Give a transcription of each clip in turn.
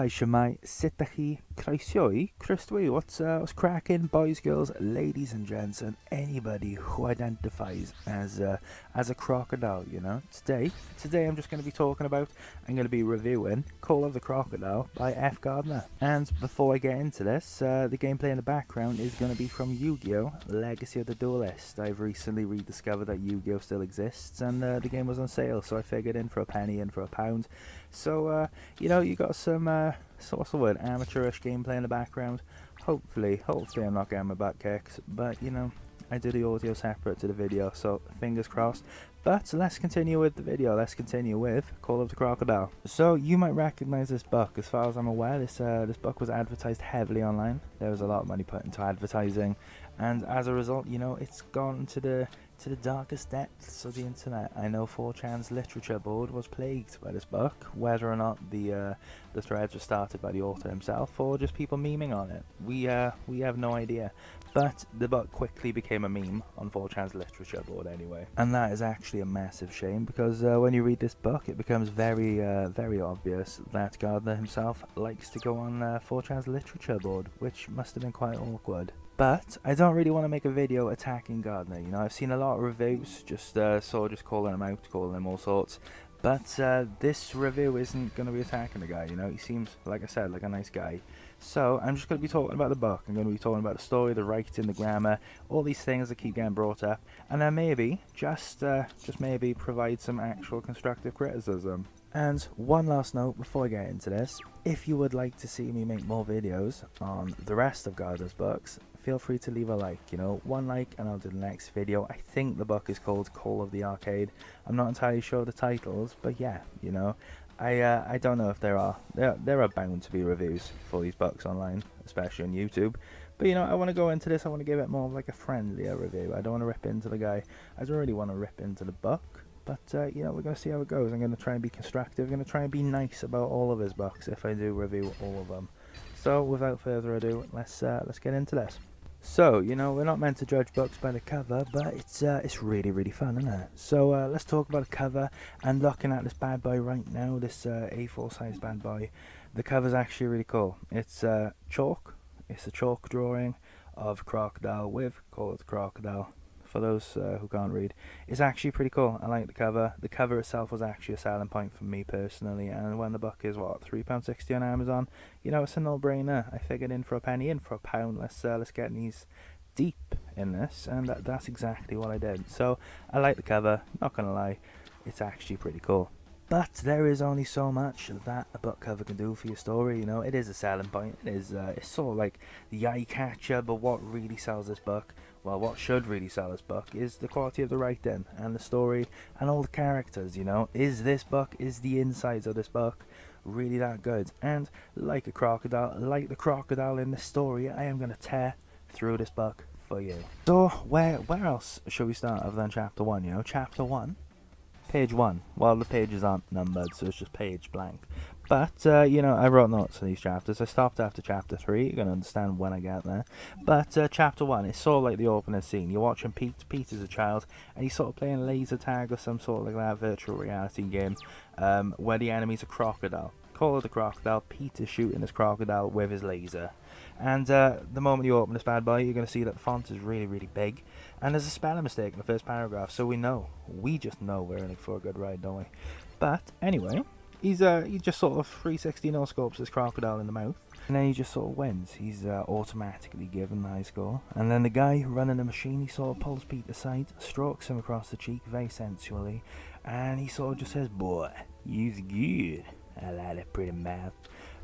Shemai, Sitahi, Kraisioi, Christui, what's cracking, boys, girls, ladies and gents, and anybody who identifies as a crocodile, you know. Today I'm just going to be I'm going to be reviewing Call of the Crocodile by F. Gardner. And before I get into this, the gameplay in the background is going to be from Yu-Gi-Oh! Legacy of the Duelist. I've recently rediscovered that Yu-Gi-Oh! Still exists, and the game was on sale, so I figured in for a penny, in for a pound. So, you got some, what's the word, amateurish gameplay in the background. Hopefully I'm not getting my butt kicked, but, I do the audio separate to the video, so fingers crossed. But let's continue with the video. Let's continue with Call of the Crocodile. So you might recognize this book. As far as I'm aware, this book was advertised heavily online. There was a lot of money put into advertising, and as a result, it's gone to the darkest depths of the internet. I know 4chan's literature board was plagued by this book, whether or not the threads were started by the author himself or just people memeing on it. We have no idea. But the book quickly became a meme on 4chan's literature board anyway. And that is actually a massive shame, because when you read this book, it becomes very obvious that Gardner himself likes to go on 4chan's literature board, which must have been quite awkward. But I don't really want to make a video attacking Gardner. I've seen a lot of reviews just calling him out, calling him all sorts. But this review isn't going to be attacking the guy. He seems, like I said, like a nice guy. So I'm just going to be talking about the book. I'm going to be talking about the story, the writing, the grammar, all these things that keep getting brought up, and then maybe just maybe provide some actual constructive criticism. And one last note before I get into this: if you would like to see me make more videos on the rest of Gardner's books, feel free to leave a like. One like and I'll do the next video. I think the book is called Call of the Arcade. I'm not entirely sure of the titles, but yeah, I don't know if there are bound to be reviews for these books online, especially on YouTube. But I want to go into this. I want to give it more of like a friendlier review. I don't want to rip into the guy. I don't really want to rip into the book. But we're going to see how it goes. I'm going to try and be constructive. I'm going to try and be nice about all of his books if I do review all of them. So without further ado, let's get into this. So, we're not meant to judge books by the cover, but it's really fun, isn't it? So let's talk about the cover. And looking at this bad boy right now, this A4 size bad boy, the cover's actually really cool. It's chalk. It's a chalk drawing of Crocodile with Call of the Crocodile. For those who can't read, it's actually pretty cool. I like the cover. The cover itself was actually a selling point for me personally, and when the book is £3.60 on Amazon, it's a no-brainer. I figured in for a penny, in for a pound. Let's get these deep in this, and that's exactly what I did. So I like the cover. Not gonna lie, it's actually pretty cool. But there is only so much that a book cover can do for your story. It is a selling point. It's sort of like the eye catcher. But what really sells this book, well, what should really sell this book, is the quality of the writing and the story and all the characters. Is the insides of this book really that good? And like the crocodile in this story, I am gonna tear through this book for you. So where else should we start other than chapter 1? Chapter 1. Page 1. Well, the pages aren't numbered, so it's just page blank. But, I wrote notes for these chapters. I stopped after chapter 3. You're going to understand when I get there. But chapter 1 is sort of like the opening scene. You're watching Pete. Pete is a child, and he's sort of playing laser tag or some sort of like that virtual reality game where the enemy's a crocodile. Call of the Crocodile. Pete is shooting this crocodile with his laser. And the moment you open this bad boy, you're going to see that the font is really big. And there's a spelling mistake in the first paragraph, so we just know we're in for a good ride, don't we? But anyway, he just sort of 360 no scopes this crocodile in the mouth, and then he just sort of wins. He's automatically given the high score. And then the guy running the machine, he sort of pulls Pete aside, strokes him across the cheek very sensually, and he sort of just says, "Boy, you's good. I like that pretty mouth."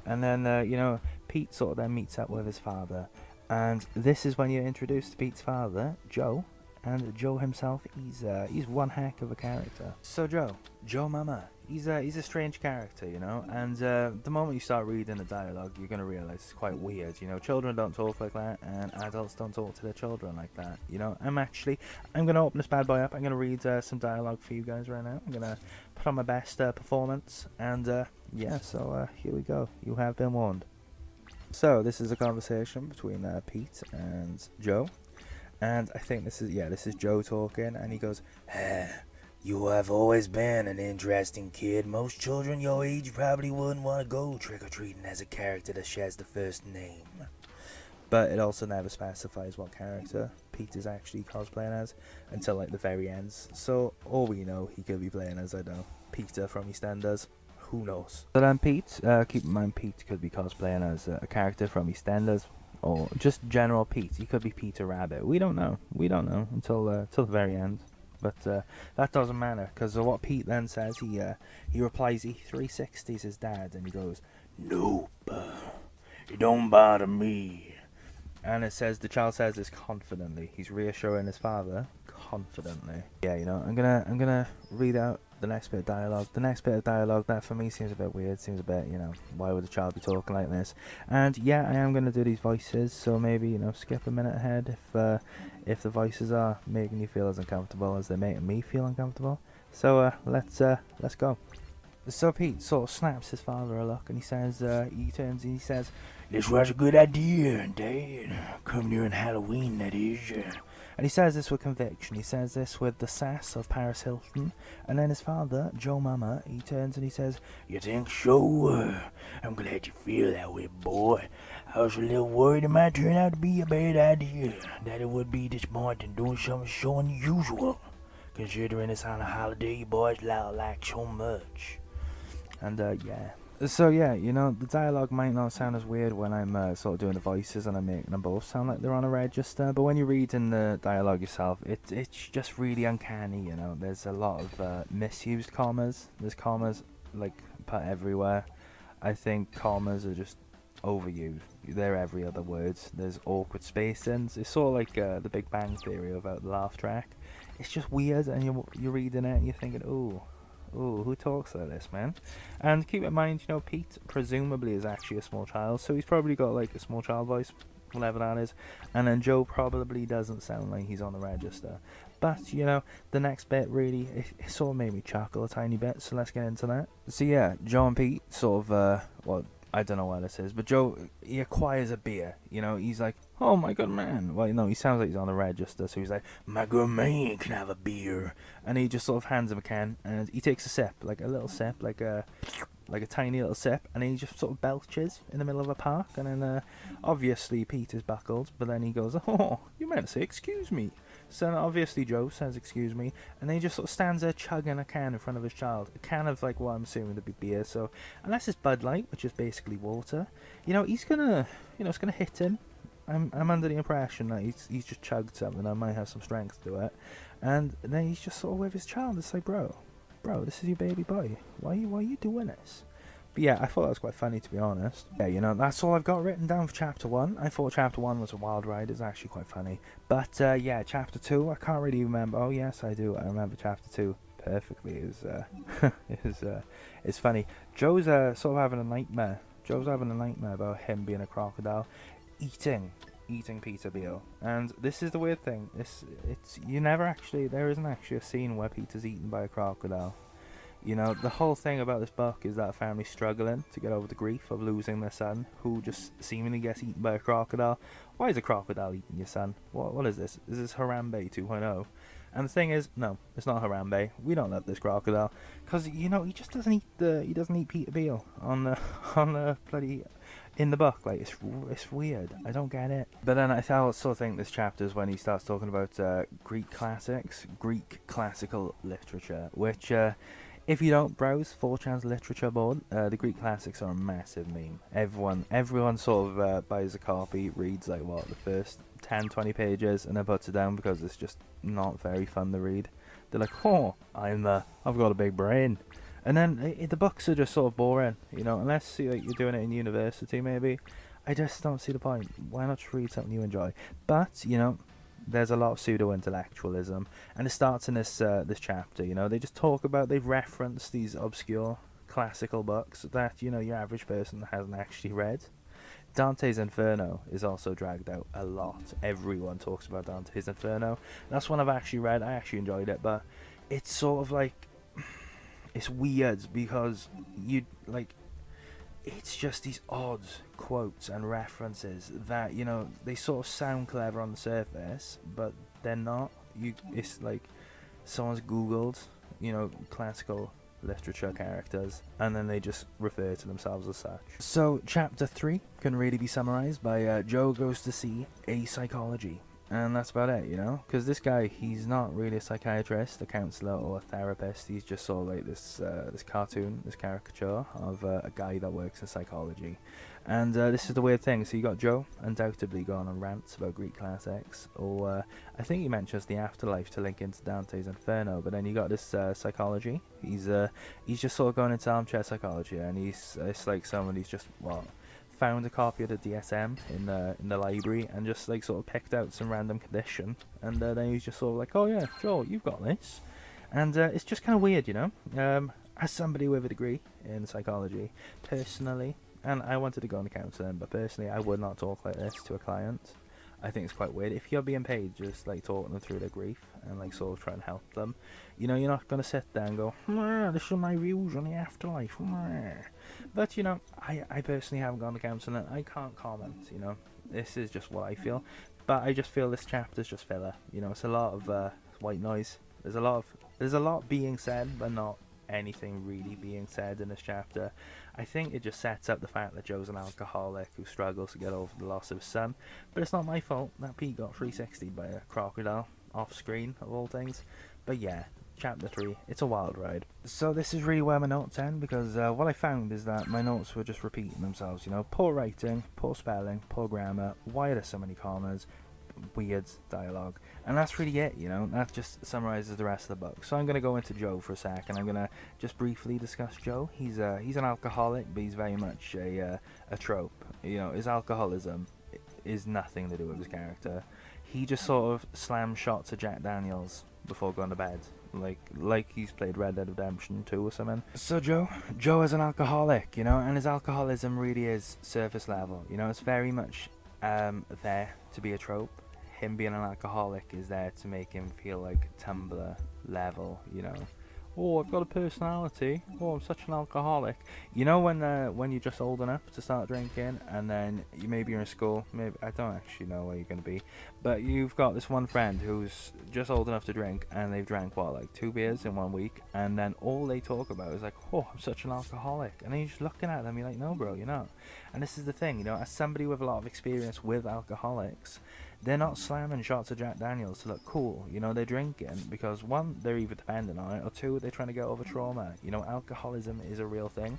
And then, Pete sort of then meets up with his father. And this is when you're introduced to Pete's father, Joe. And Joe himself, he's one heck of a character. So Joe Mama, he's a strange character, And the moment you start reading the dialogue, you're going to realize it's quite weird. Children don't talk like that, and adults don't talk to their children like that. I'm going to open this bad boy up. I'm going to read some dialogue for you guys right now. I'm going to put on my best performance, and so here we go. You have been warned. So this is a conversation between Pete and Joe, and I think this is Joe talking, and he goes, You have always been an interesting kid. Most children your age probably wouldn't want to go trick-or-treating as a character that shares the first name. But it also never specifies what character Pete is actually cosplaying as until like the very ends. So all we know, he could be playing as, I don't know, Peter from EastEnders. Who knows? But then Pete, keep in mind Pete could be cosplaying as a character from EastEnders, or just general Pete. He could be Peter Rabbit. We don't know. We don't know until the very end. But that doesn't matter, because what Pete then says, he replies he 360s his dad, and he goes, "Nope, it don't bother me." And it says, the child says this confidently. He's reassuring his father confidently. Yeah, you know, I'm gonna read out the next bit of dialogue. The next bit of dialogue that for me seems a bit weird. Seems a bit, you know, why would a child be talking like this? And yeah, I am gonna do these voices. So maybe, you know, skip a minute ahead if the voices are making you feel as uncomfortable as they're making me feel uncomfortable. So let's go. So Pete sort of snaps his father a look, and he says, he turns and he says, "This was a good idea, Dad. Come during Halloween, that is." And he says this with conviction. He says this with the sass of Paris Hilton. And then his father, Joe Mama, he turns and he says, "You think so? I'm glad you feel that way, boy. I was a little worried it might turn out to be a bad idea. That it would be disappointing doing something so unusual, considering it's on a holiday you boys like so much." And yeah. So yeah, you know, the dialogue might not sound as weird when I'm sort of doing the voices and I'm making them both sound like they're on a register, but when you're reading the dialogue yourself, it's just really uncanny, you know. There's a lot of misused commas. There's commas like put everywhere. I think commas are just overused. They're every other word. There's awkward spacings. It's sort of like the Big Bang Theory about the laugh track. It's just weird, and you're reading it and you're thinking, ooh, who talks like this, man? And keep in mind, you know, Pete presumably is actually a small child, so he's probably got like a small child voice, whatever that is. And then Joe probably doesn't sound like he's on the register. But, you know, the next bit really, it sort of made me chuckle a tiny bit, so let's get into that. So yeah, Joe and Pete sort of, well, I don't know what this is, but Joe, he acquires a beer, you know, he's like, "Oh, my good man." Well, no, he sounds like he's on the register, so he's like, "My good man can have a beer." And he just sort of hands him a can, and he takes a sip, like a little sip, like a tiny little sip, and he just sort of belches in the middle of a park, and then obviously Pete is buckled, but then he goes, "Oh, you meant to say excuse me." So obviously Joe says excuse me, and then he just sort of stands there chugging a can in front of his child, a can of like what I'm assuming to be beer. So unless it's Bud Light, which is basically water, you know, he's gonna, you know, it's gonna hit him. I'm under the impression that he's just chugged something. I might have some strength to it, and then he's just sort of with his child. It's like, bro, this is your baby boy. Why are you doing this? But yeah, I thought that was quite funny, to be honest. Yeah, you know, that's all I've got written down for Chapter 1. I thought Chapter 1 was a wild ride. It's actually quite funny. But yeah, Chapter 2, I can't really remember. Oh, yes, I do. I remember Chapter 2 perfectly. It's funny. Joe's sort of having a nightmare. Joe's having a nightmare about him being a crocodile eating Peter Beale. And this is the weird thing. There isn't actually a scene where Peter's eaten by a crocodile. You know, the whole thing about this book is that a family's struggling to get over the grief of losing their son, who just seemingly gets eaten by a crocodile. Why is a crocodile eating your son? What is this? Is this Harambe 2.0? And the thing is, no, it's not Harambe. We don't love this crocodile, because, you know, he just doesn't eat Peter Beale on the bloody in the book. Like, it's weird. I don't get it. But then I also think this chapter is when he starts talking about Greek classical literature, which if you don't browse 4chan's literature board, the Greek classics are a massive meme. Everyone sort of buys a copy, reads like the first 10-20 pages, and then puts it down because it's just not very fun to read. They're like, "Oh, I've got a big brain," and then the books are just sort of boring, you know. Unless you're doing it in university, maybe. I just don't see the point. Why not just read something you enjoy? But you know, there's a lot of pseudo-intellectualism, and it starts in this chapter. You know, they've referenced these obscure classical books that, you know, your average person hasn't actually read. Dante's Inferno is also dragged out a lot. Everyone talks about Dante's Inferno. That's one I've actually read. I actually enjoyed it, but it's sort of like, it's weird because it's just these odd quotes and references that, you know, they sort of sound clever on the surface, but they're not. It's like someone's googled classical literature characters, and then they just refer to themselves as such. So chapter 3 can really be summarized by Joe goes to see a psychology. And that's about it, because this guy, he's not really a psychiatrist, a counselor, or a therapist. He's just sort of like this cartoon, this caricature of a guy that works in psychology. And this is the weird thing. So you got Joe, undoubtedly going on rants about Greek classics, or I think he mentions the afterlife to link into Dante's Inferno. But then you got this psychology. He's just sort of going into armchair psychology, and it's like somebody's just found a copy of the DSM in the library and just like sort of picked out some random condition, and then he's just sort of like, oh yeah, sure, you've got this. And it's just kind of weird, as somebody with a degree in psychology, personally, and I wanted to go into counselling, but personally I would not talk like this to a client. I think it's quite weird. If you're being paid just like talking them through their grief and like sort of trying to help them, you're not going to sit there and go, this is my views on the afterlife. But I personally haven't gone to counselling. I can't comment. This is just what I feel. But I just feel this chapter's just filler. It's a lot of white noise. There's a lot being said, but not anything really being said in this chapter. I think it just sets up the fact that Joe's an alcoholic who struggles to get over the loss of his son, but it's not my fault that Pete got 360'd by a crocodile off screen of all things. But yeah, chapter 3, it's a wild ride. So this is really where my notes end, because what I found is that my notes were just repeating themselves. Poor writing, poor spelling, poor grammar, why are there so many commas, weird dialogue, and that's really it. That just summarizes the rest of the book. So I'm going to go into Joe for a sec, and I'm going to just briefly discuss Joe. He's an alcoholic, but he's very much a trope. His alcoholism is nothing to do with his character. He just sort of slams shots of Jack Daniels before going to bed, like he's played Red Dead Redemption 2 or something. So Joe is an alcoholic, and his alcoholism really is surface level. It's very much there to be a trope. Him being an alcoholic is there to make him feel like Tumblr level, Oh, I've got a personality. Oh, I'm such an alcoholic. When you're just old enough to start drinking, and then maybe you're in school, maybe I don't actually know where you're going to be, but you've got this one friend who's just old enough to drink, and they've drank like 2 beers in 1 week, and then all they talk about is like, oh, I'm such an alcoholic, and then you're just looking at them, you're like, no, bro, you're not. And this is the thing, as somebody with a lot of experience with alcoholics, they're not slamming shots of Jack Daniels to look cool. They're drinking because, one, they're either dependent on it, or two, they're trying to get over trauma. Alcoholism is a real thing.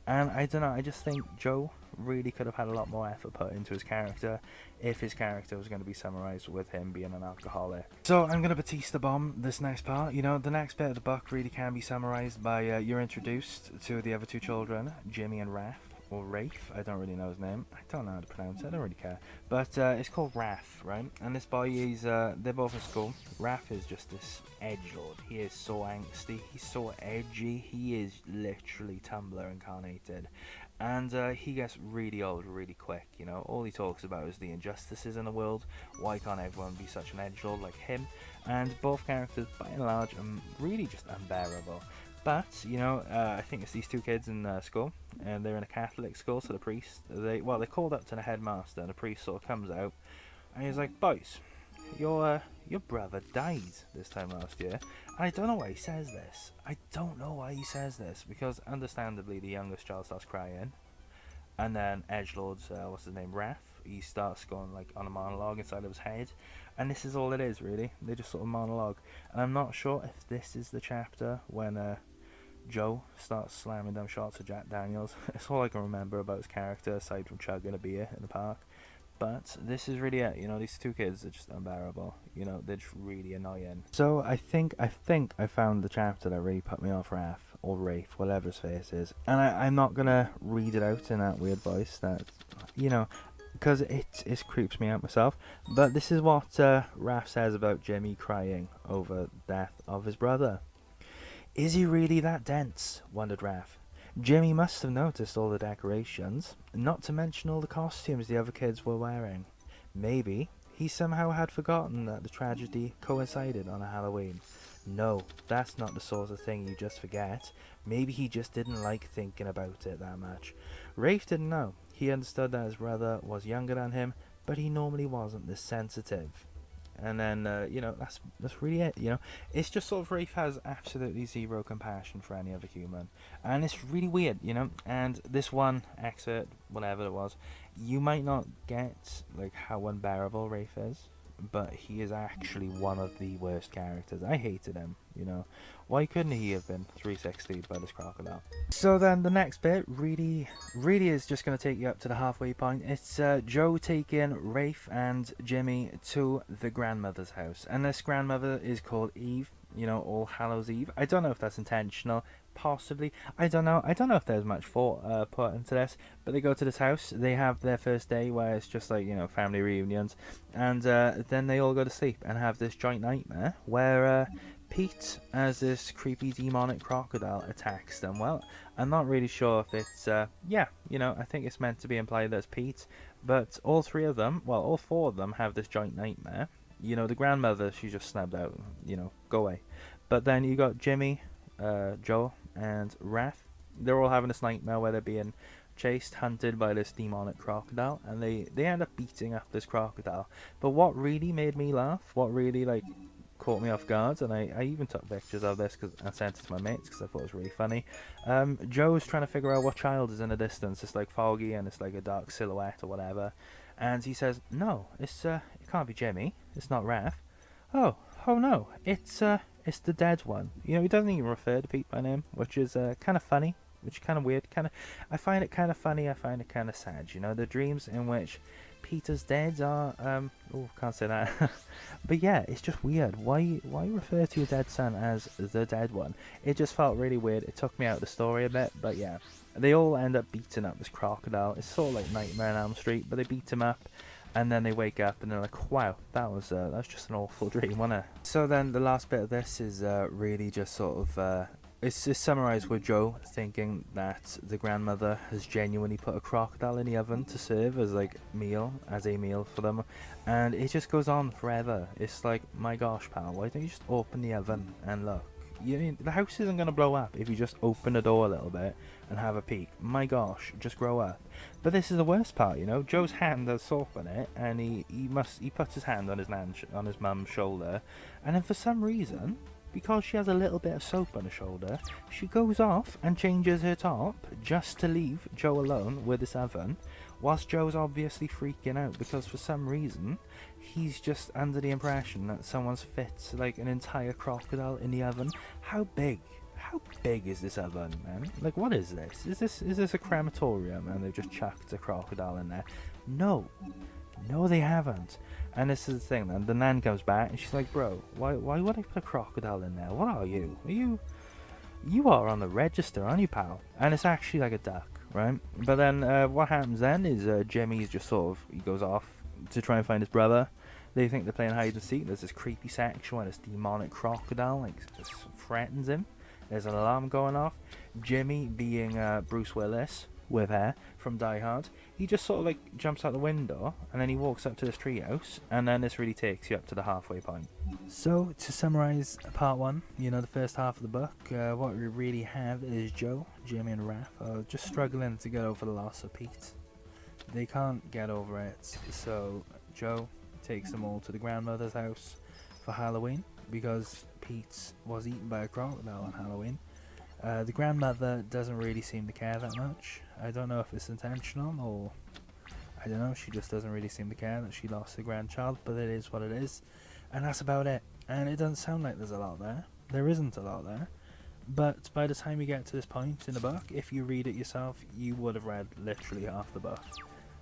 And I don't know, I just think Joe really could have had a lot more effort put into his character if his character was going to be summarized with him being an alcoholic. So I'm going to Batista bomb this next part. The next bit of the book really can be summarized by you're introduced to the other two children, Jimmy and Raph. Or Rafe, I don't really know his name. I don't know how to pronounce it, I don't really care. But it's called Raph, right? And this boy, they're both in school. Raph is just this edgelord. He is so angsty, he's so edgy, he is literally Tumblr incarnated. And he gets really old really quick, All he talks about is the injustices in the world. Why can't everyone be such an edgelord like him? And both characters, by and large, are really just unbearable. But, I think it's these two kids in school, and they're in a Catholic school, so the priest, they called up to the headmaster, and the priest sort of comes out, and he's like, boys, your brother died this time last year, and I don't know why he says this. Because understandably the youngest child starts crying, and then edgelord's, what's his name, Raph, he starts going like on a monologue inside of his head, and this is all it is really. They just sort of monologue, and I'm not sure if this is the chapter when Joe starts slamming down shots of Jack Daniels. It's all I can remember about his character aside from chugging a beer in the park. But this is really it. These two kids are just unbearable. They're just really annoying. So I think I found the chapter that really put me off Raph, or Rafe, whatever his face is. And I'm not gonna read it out in that weird voice that, because it creeps me out myself. But this is what Raph says about Jimmy crying over the death of his brother. Is he really that dense? Wondered Raph. Jimmy must have noticed all the decorations, not to mention all the costumes the other kids were wearing. Maybe he somehow had forgotten that the tragedy coincided on a Halloween. No, that's not the sort of thing you just forget. Maybe he just didn't like thinking about it that much. Rafe didn't know. He understood that his brother was younger than him, but he normally wasn't this sensitive. And then you know, that's really it. You know, it's just sort of Rafe has absolutely zero compassion for any other human, and it's really weird. You know, and this one excerpt, whatever it was, you might not get like how unbearable Rafe is, but he is actually one of the worst characters. I hated him. You know, why couldn't he have been 360 by this crocodile? So then the next bit really is just going to take you up to the halfway point. It's Joe taking Rafe and Jimmy to the grandmother's house, and this grandmother is called Eve. You know, All Hallows Eve. I don't know if that's intentional. Possibly. I don't know. I don't know if there's much thought put into this. But they go to this house. They have their first day where it's just like, you know, family reunions, and then they all go to sleep and have this joint nightmare where Pete, as this creepy demonic crocodile, attacks them. Well, I'm not really sure if it's, yeah, you know, I think it's meant to be implied that it's Pete, but all three of them, well, all four of them have this joint nightmare. You know, the grandmother, she's just snubbed out, you know, go away. But then you got Jimmy, Joe, and Raph. They're all having this nightmare where they're being chased, hunted by this demonic crocodile, and they end up beating up this crocodile. But what really made me laugh, what really, like, caught me off guard, and I even took pictures of this cause I sent it to my mates because I thought it was really funny. Joe's trying to figure out what child is in the distance. It's like foggy and it's like a dark silhouette or whatever, and he says, "No, it can't be Jimmy. It's not Raph. Oh no, it's the dead one." You know, he doesn't even refer to Pete by name, which is kind of funny, which is kind of weird. I find it kind of funny. I find it kind of sad. You know, the dreams in which Peter's dead are oh, can't say that. But yeah, it's just weird. Why refer to your dead son as the dead one? It just felt really weird. It took me out of the story a bit, but yeah. They all end up beating up this crocodile. It's sort of like Nightmare on Elm Street, but they beat him up, and then they wake up and they're like, wow, that was just an awful dream, wasn't it? So then the last bit of this is really just sort of it's summarised with Joe thinking that the grandmother has genuinely put a crocodile in the oven to serve as a meal for them, and it just goes on forever. It's like, my gosh, pal, why don't you just open the oven and look? The house isn't going to blow up if you just open the door a little bit and have a peek. My gosh, just grow up. But this is the worst part, you know. Joe's hand has soap on it, and he puts his hand on his mum's shoulder, and then for some reason, because she has a little bit of soap on her shoulder, she goes off and changes her top just to leave Joe alone with this oven, whilst Joe's obviously freaking out because for some reason he's just under the impression that someone's fit like an entire crocodile in the oven. How big is this oven, man? Like, what is this? Is this a crematorium and they've just chucked a crocodile in there? No, they haven't. And this is the thing, then the nan comes back and she's like, bro, why would I put a crocodile in there? What are you? You are on the register, aren't you, pal? And it's actually like a duck, right? But then what happens then is Jimmy's just sort of, he goes off to try and find his brother. They think they're playing hide and seek. There's this creepy section where this demonic crocodile like just threatens him. There's an alarm going off. Jimmy, being Bruce Willis with hair from Die Hard, he just sort of like jumps out the window and then he walks up to this treehouse, and then this really takes you up to the halfway point. So to summarize part one, you know, the first half of the book, what we really have is Joe, Jimmy and Raph are just struggling to get over the loss of Pete. They can't get over it, so Joe takes them all to the grandmother's house for Halloween because Pete was eaten by a crocodile on Halloween. The grandmother doesn't really seem to care that much. I don't know if it's intentional or I don't know, she just doesn't really seem to care that she lost her grandchild, but it is what it is. And that's about it. And it doesn't sound like there's a lot there. There isn't a lot there. But by the time you get to this point in the book, if you read it yourself, you would have read literally half the book.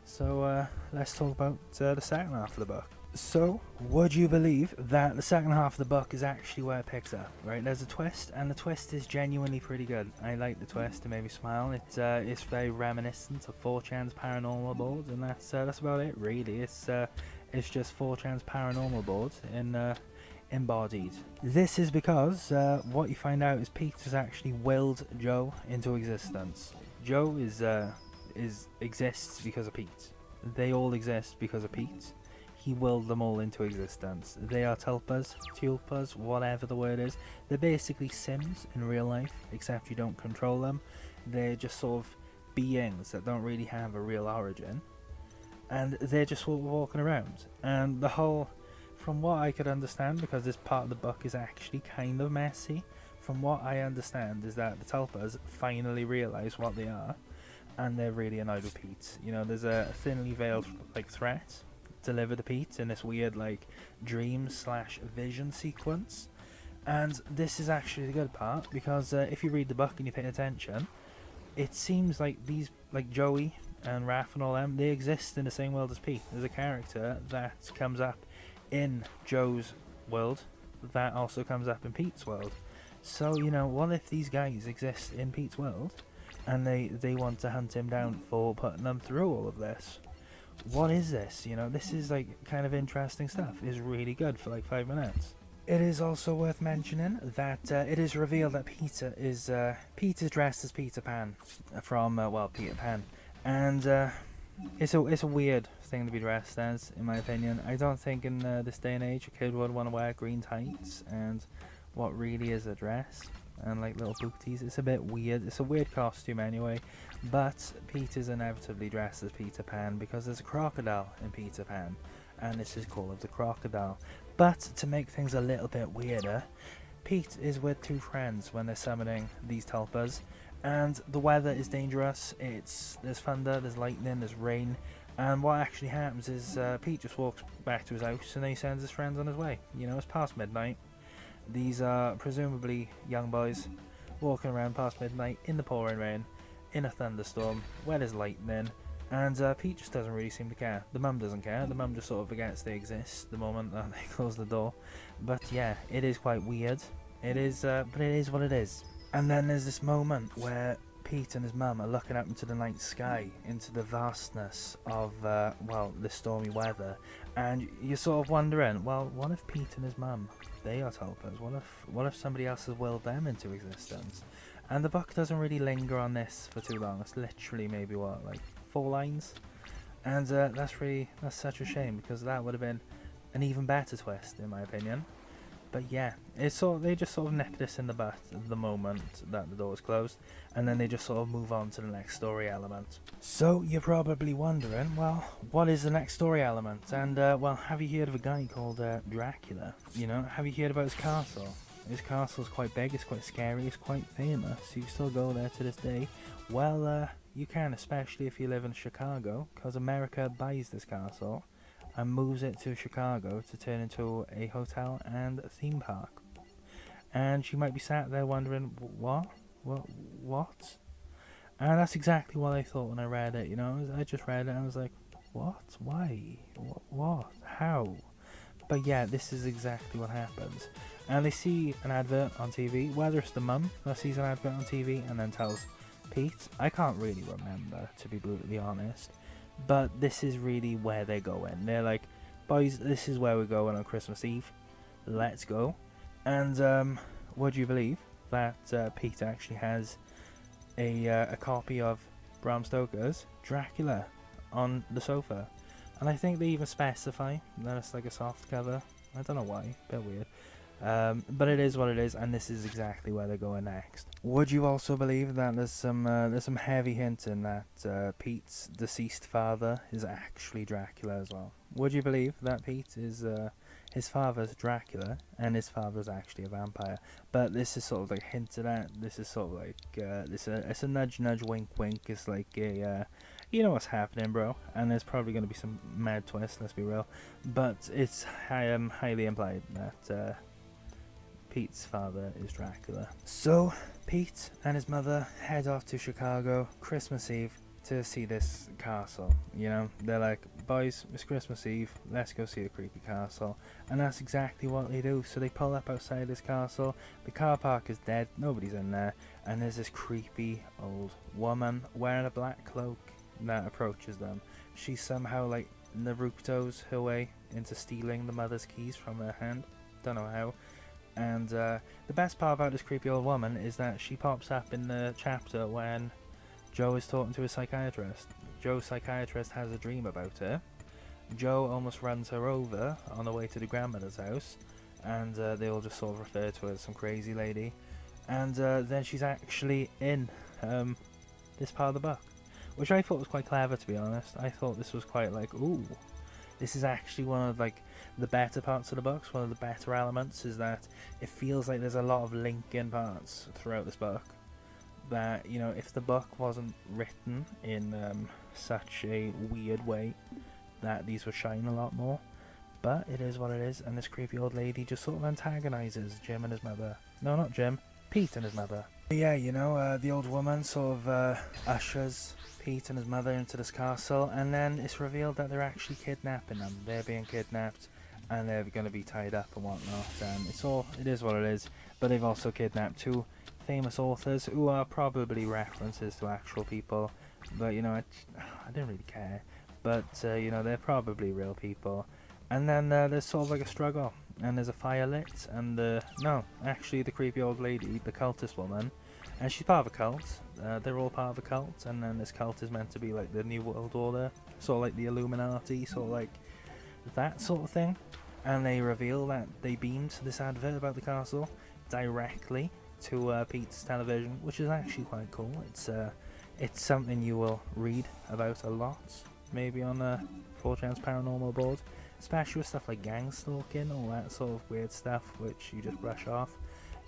So let's talk about the second half of the book. So, would you believe that the second half of the book is actually where it picks up, right? There's a twist, and the twist is genuinely pretty good. I like the twist, it made me smile. It's very reminiscent of 4chan's paranormal board, and that's about it, really. It's just 4chan's paranormal board in embodied. This is because what you find out is Pete has actually willed Joe into existence. Joe exists because of Pete. They all exist because of Pete. He willed them all into existence. They are tulpas, whatever the word is. They're basically Sims in real life, except you don't control them. They're just sort of beings that don't really have a real origin, and they're just walking around. And the whole from what I could understand, because this part of the book is actually kind of messy, from what I understand is that the Tulpas finally realise what they are, and they're really annoyed with Pete. You know, there's a thinly veiled like threat delivered to Pete in this weird like dream slash vision sequence. And this is actually the good part, because if you read the book and you pay attention, it seems like these, like Joey and Raph and all them, they exist in the same world as Pete. There's a character that comes up in Joe's world that also comes up in Pete's world. So, you know, what if these guys exist in Pete's world and they want to hunt him down for putting them through all of this? What is this? You know, this is like kind of interesting stuff. It's really good for like 5 minutes. It is also worth mentioning that it is revealed that Peter is dressed as Peter Pan from Peter Pan, and it's a weird thing to be dressed as, in my opinion. I don't think in this day and age a kid would want to wear green tights and what really is a dress and like little booties. It's a bit weird. It's a weird costume anyway, but Peter's inevitably dressed as Peter Pan because there's a crocodile in Peter Pan, and this is called the Crocodile. But to make things a little bit weirder, Pete is with 2 friends when they're summoning these tulpas, and the weather is dangerous. There's thunder, there's lightning, there's rain, and what actually happens is Pete just walks back to his house and then he sends his friends on his way. You know, it's past midnight. These are presumably young boys walking around past midnight in the pouring rain, in a thunderstorm, where there's lightning. And Pete just doesn't really seem to care. The mum doesn't care. The mum just sort of forgets they exist the moment that they close the door. But yeah, it is quite weird. It is, but it is what it is. And then there's this moment where Pete and his mum are looking up into the night sky, into the vastness of, the stormy weather. And you're sort of wondering, well, what if Pete and his mum, they are tulpas? What if somebody else has willed them into existence? And the book doesn't really linger on this for too long. It's literally maybe like 4 lines, and that's such a shame, because that would have been an even better twist in my opinion. But yeah, they just sort of nip this in the butt at the moment that the door is closed, and then they just sort of move on to the next story element. So you're probably wondering, well, what is the next story element? And have you heard of a guy called Dracula? You know, have you heard about his castle? His castle's quite big, it's quite scary, it's quite famous. You can still go there to this day. Well, you can, especially if you live in Chicago, because America buys this castle and moves it to Chicago to turn into a hotel and a theme park. And you might be sat there wondering, what? And that's exactly what I thought when I read it, you know. I just read it and I was like, what? Why? What? How? But yeah, this is exactly what happens. And they see an advert on TV, whether it's the mum that sees an advert on TV and then tells Pete, I can't really remember, to be brutally honest, but this is really where they're going. They're like, boys, this is where we're going on Christmas Eve, let's go. And would you believe that Pete actually has a copy of Bram Stoker's Dracula on the sofa? And I think they even specify that it's like a soft cover. I don't know why, a bit weird. But it is what it is, and this is exactly where they're going next. Would you also believe that there's some heavy hinting that Pete's deceased father is actually Dracula as well? Would you believe that Pete is his father's Dracula and his father's actually a vampire? But this is sort of like hinted at. This is sort of like it's a nudge, wink, wink. It's like a you know what's happening, bro. And there's probably going to be some mad twist. Let's be real. But it's highly implied that Pete's father is Dracula. So Pete and his mother head off to Chicago Christmas Eve to see this castle. You know, they're like, boys, it's Christmas Eve, let's go see the creepy castle. And that's exactly what they do. So they pull up outside this castle, the car park is dead, nobody's in there, and there's this creepy old woman wearing a black cloak that approaches them. She somehow like Naruto's her way into stealing the mother's keys from her hand, don't know how. And the best part about this creepy old woman is that she pops up in the chapter when Joe is talking to a psychiatrist. Joe's psychiatrist has a dream about her. Joe almost runs her over on the way to the grandmother's house, and they all just sort of refer to her as some crazy lady. And then she's actually in this part of the book, which I thought was quite clever, to be honest. I thought this was quite like, ooh, This is actually one of like the better parts of the books. One of the better elements is that it feels like there's a lot of linking parts throughout this book. That, you know, if the book wasn't written in such a weird way, that these would shine a lot more. But it is what it is, and this creepy old lady just sort of antagonizes Jim and his mother. No, not Jim, Pete and his mother. But yeah, you know, the old woman sort of ushers Pete and his mother into this castle, and then it's revealed that they're actually kidnapping them. They're being kidnapped, and they're going to be tied up and whatnot. And it is what it is. But they've also kidnapped two famous authors who are probably references to actual people. But you know, I didn't really care. But you know, they're probably real people. And then there's sort of like a struggle, and there's a fire lit, and no, actually the creepy old lady, the cultist woman, and she's part of a cult. They're all part of a cult, and then this cult is meant to be like the New World Order, sort of like the Illuminati, sort of like that sort of thing. And they reveal that they beamed this advert about the castle directly to Pete's television, which is actually quite cool. It's something you will read about a lot, maybe on 4chan's paranormal board. Especially with stuff like gang stalking, all that sort of weird stuff which you just brush off.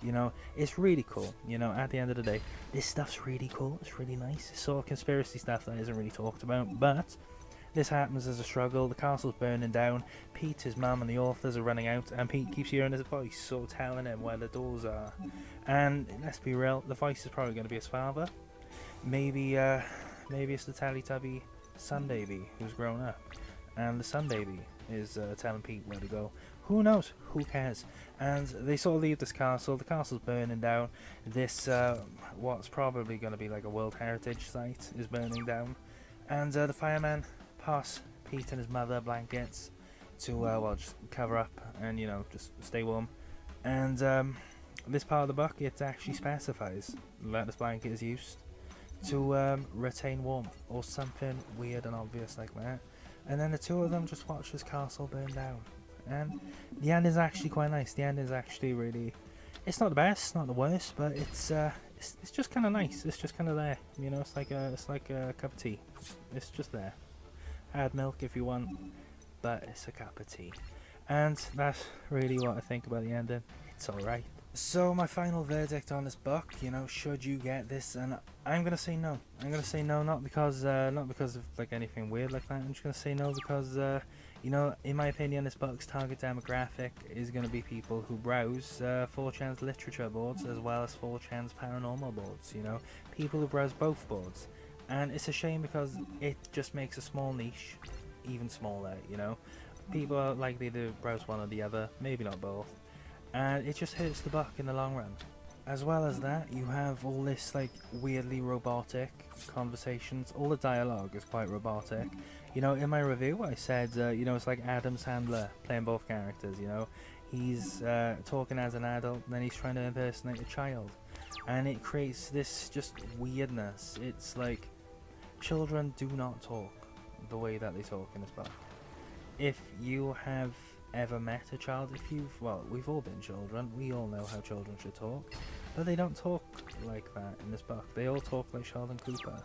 You know, it's really cool. You know, at the end of the day, this stuff's really cool. It's really nice. It's sort of conspiracy stuff that isn't really talked about. But this happens as a struggle. The castle's burning down. Pete, his mum, and the authors are running out. And Pete keeps hearing his voice, sort of telling him where the doors are. And let's be real, the voice is probably going to be his father. Maybe it's the Teletubby Sun Baby who's grown up. And the Sun Baby is telling Pete where to go. Who knows? Who cares? And they sort of leave this castle. The castle's burning down. This, what's probably going to be like a World Heritage site, is burning down. And the firemen pass Pete and his mother blankets to, well, just cover up and, you know, just stay warm. And this part of the book, it actually specifies that this blanket is used to retain warmth or something weird and obvious like that. And then the two of them just watch this castle burn down. And the end is actually quite nice. The end is actually really... It's not the best, not the worst, but it's just kind of nice. It's just kind of there. You know, it's like a cup of tea. It's just there. Add milk if you want, but it's a cup of tea. And that's really what I think about the ending. It's alright. So my final verdict on this book, you know, should you get this? And I'm gonna say no. I'm gonna say no, not because of like anything weird like that. I'm just gonna say no because you know, in my opinion, this book's target demographic is gonna be people who browse 4chan's literature boards as well as 4chan's paranormal boards. You know, people who browse both boards, and it's a shame because it just makes a small niche even smaller. You know, people are likely to browse one or the other, maybe not both. And it just hurts the book in the long run. As well as that, you have all this like weirdly robotic conversations. All the dialogue is quite robotic. You know, in my review I said, you know, it's like Adam Sandler playing both characters, you know. He's talking as an adult and then he's trying to impersonate a child. And it creates this just weirdness. It's like children do not talk the way that they talk in this book. If you have ever met a child, well, we've all been children, we all know how children should talk, but they don't talk like that in this book. They all talk like Sheldon Cooper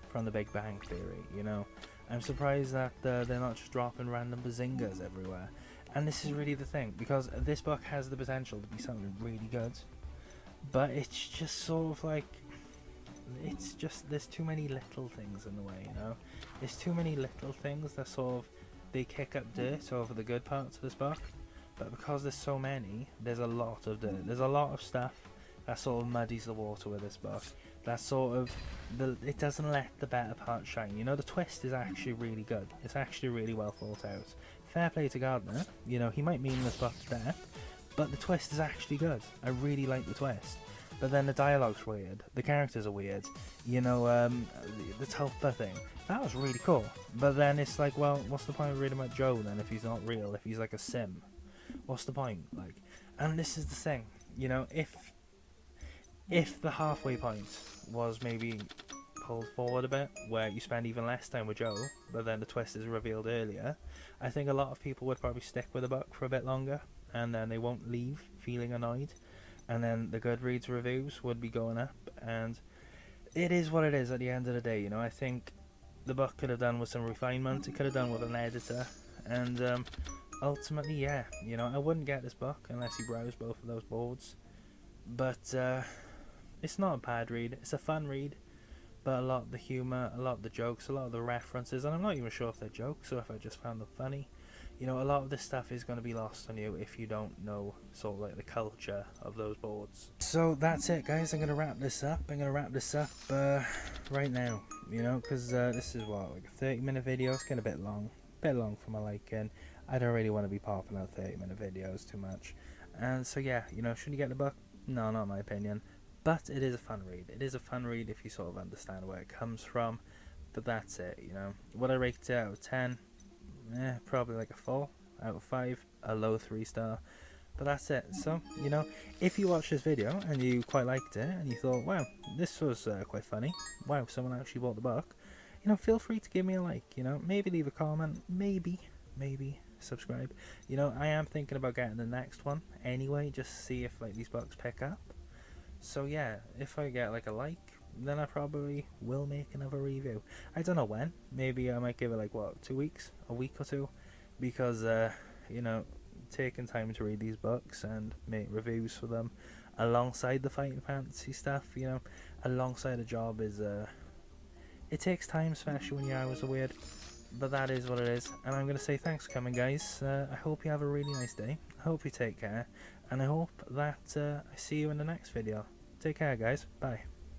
from The Big Bang Theory, you know. I'm surprised that they're not just dropping random bazingas everywhere. And this is really the thing, because this book has the potential to be something really good, but it's just sort of like, it's just, there's too many little things in the way, you know. There's too many little things that sort of, they kick up dirt over the good parts of this book, but because there's so many, there's a lot of dirt. There's a lot of stuff that sort of muddies the water with this book. That sort of, it doesn't let the better part shine. You know, the twist is actually really good. It's actually really well thought out. Fair play to Gardner. You know, he might mean this book to death, but the twist is actually good. I really like the twist. But then the dialogue's weird, the characters are weird, you know, the Tulpa thing, that was really cool. But then it's like, well, what's the point of reading about Joe then if he's not real, if he's like a sim? What's the point? Like, and this is the thing, you know, if the halfway point was maybe pulled forward a bit, where you spend even less time with Joe, but then the twist is revealed earlier, I think a lot of people would probably stick with the book for a bit longer, and then they won't leave feeling annoyed. And then the Goodreads reviews would be going up, and it is what it is at the end of the day, you know. I think the book could have done with some refinement, it could have done with an editor, And ultimately, yeah, you know, I wouldn't get this book unless you browse both of those boards. But it's not a bad read. It's a fun read, but a lot of the humour, a lot of the jokes, a lot of the references, and I'm not even sure if they're jokes or if I just found them funny. You know, a lot of this stuff is going to be lost on you if you don't know sort of like the culture of those boards. So that's it, guys. I'm going to wrap this up. Right now, you know, because this is what, like a 30-minute video. It's getting a bit long for my liking. I don't really want to be popping out 30-minute videos too much. And so yeah, you know, should you get the book? No, not my opinion. But it is a fun read. It is a fun read if you sort of understand where it comes from. But that's it, you know. Would I rate it out of 10? Probably like a 4 out of 5. A low 3-star. But that's it. So, you know, if you watched this video and you quite liked it and you thought, wow, this was quite funny. Wow, someone actually bought the book. You know, feel free to give me a like, you know. Maybe leave a comment. Maybe subscribe. You know, I am thinking about getting the next one anyway, just to see if like these books pick up. So yeah, if I get like a like, then I probably will make another review. I don't know when. Maybe I might give it like, what, 2 weeks? A week or two? Because, you know, taking time to read these books and make reviews for them alongside the fighting fantasy stuff, you know, alongside a job is, it takes time, especially when your hours are weird. But that is what it is. And I'm going to say thanks for coming, guys. I hope you have a really nice day. I hope you take care. And I hope that I see you in the next video. Take care, guys. Bye.